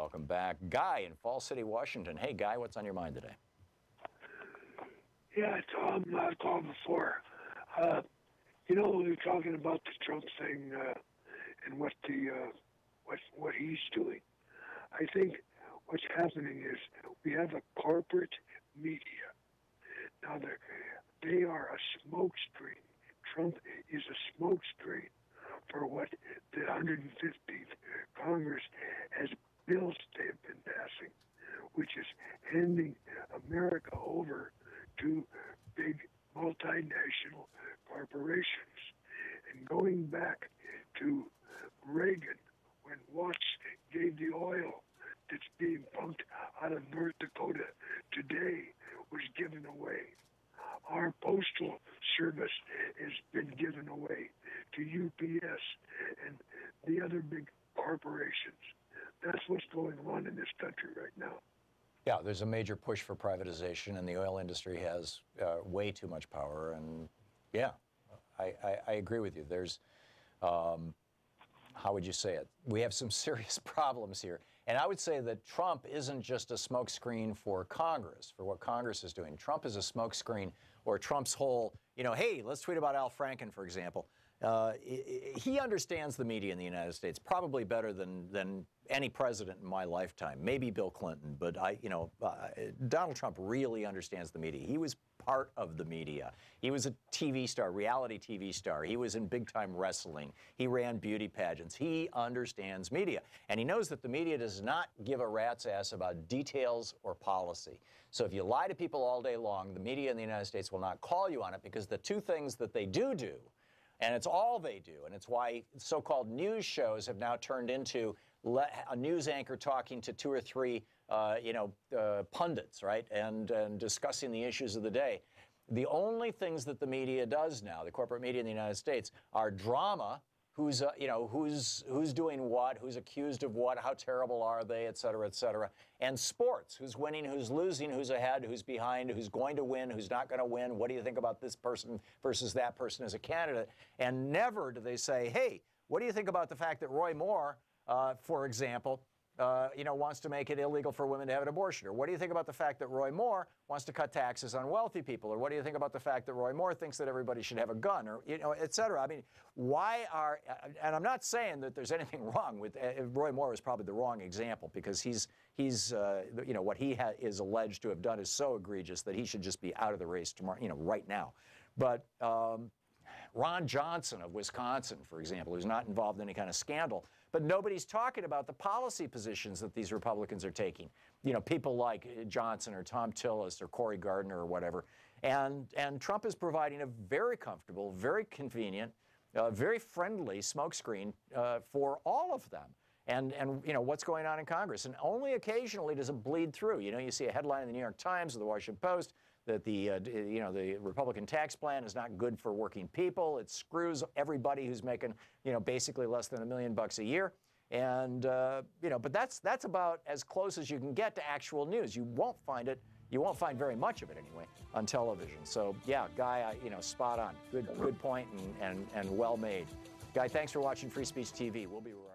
welcome back. Guy in Falls City, Washington. Hey, Guy, what's on your mind today? Yeah, Tom, I've called before. We were talking about the Trump thing and what he's doing. I think what's happening is we have a corporate media. Now, they are a smokescreen. Trump is a smokescreen for what the 115th Congress has bills they've been passing, which is handing America over to big multinational corporations. And going back to Reagan, when Watts gave the oil that's being pumped out of North Dakota today was given away. Our postal service has been given away to UPS and the other big corporations. That's what's going on in this country right now. Yeah, there's a major push for privatization, and the oil industry has way too much power. And yeah, I agree with you. There's, how would you say it? We have some serious problems here. And I would say that Trump isn't just a smokescreen for Congress, for what Congress is doing. Trump is a smokescreen, or Trump's whole, hey, let's tweet about Al Franken, for example. He understands the media in the United States probably better than any president in my lifetime, maybe Bill Clinton, but Donald Trump really understands the media. He was part of the media. He was a TV star, reality TV star. He was in big-time wrestling. He ran beauty pageants. He understands media, and he knows that the media does not give a rat's ass about details or policy. So if you lie to people all day long, the media in the United States will not call you on it, because the two things that they do, and it's all they do, and it's why so-called news shows have now turned into a news anchor talking to two or three, pundits, right, and discussing the issues of the day. The only things that the media does now, the corporate media in the United States, are drama. Who's doing what, who's accused of what, how terrible are they, et cetera, and sports, who's winning, who's losing, who's ahead, who's behind, who's going to win, who's not going to win, what do you think about this person versus that person as a candidate, and never do they say, hey, what do you think about the fact that Roy Moore, for example, wants to make it illegal for women to have an abortion? Or what do you think about the fact that Roy Moore wants to cut taxes on wealthy people? Or what do you think about the fact that Roy Moore thinks that everybody should have a gun? Or, et cetera. I mean, and I'm not saying that there's anything wrong with, Roy Moore is probably the wrong example, because he's what he is alleged to have done is so egregious that he should just be out of the race tomorrow, right now. But Ron Johnson of Wisconsin, for example, who's not involved in any kind of scandal, but nobody's talking about the policy positions that these Republicans are taking. People like Johnson or Tom Tillis or Cory Gardner or whatever. And Trump is providing a very comfortable, very convenient, very friendly smokescreen for all of them. And what's going on in Congress. And only occasionally does it bleed through. You see a headline in the New York Times or the Washington Post that the Republican tax plan is not good for working people. It screws everybody who's making, basically less than $1 million a year. And, but that's about as close as you can get to actual news. You won't find it. You won't find very much of it anyway on television. So yeah, Guy, spot on. Good point and well made. Guy, thanks for watching Free Speech TV. We'll be right back.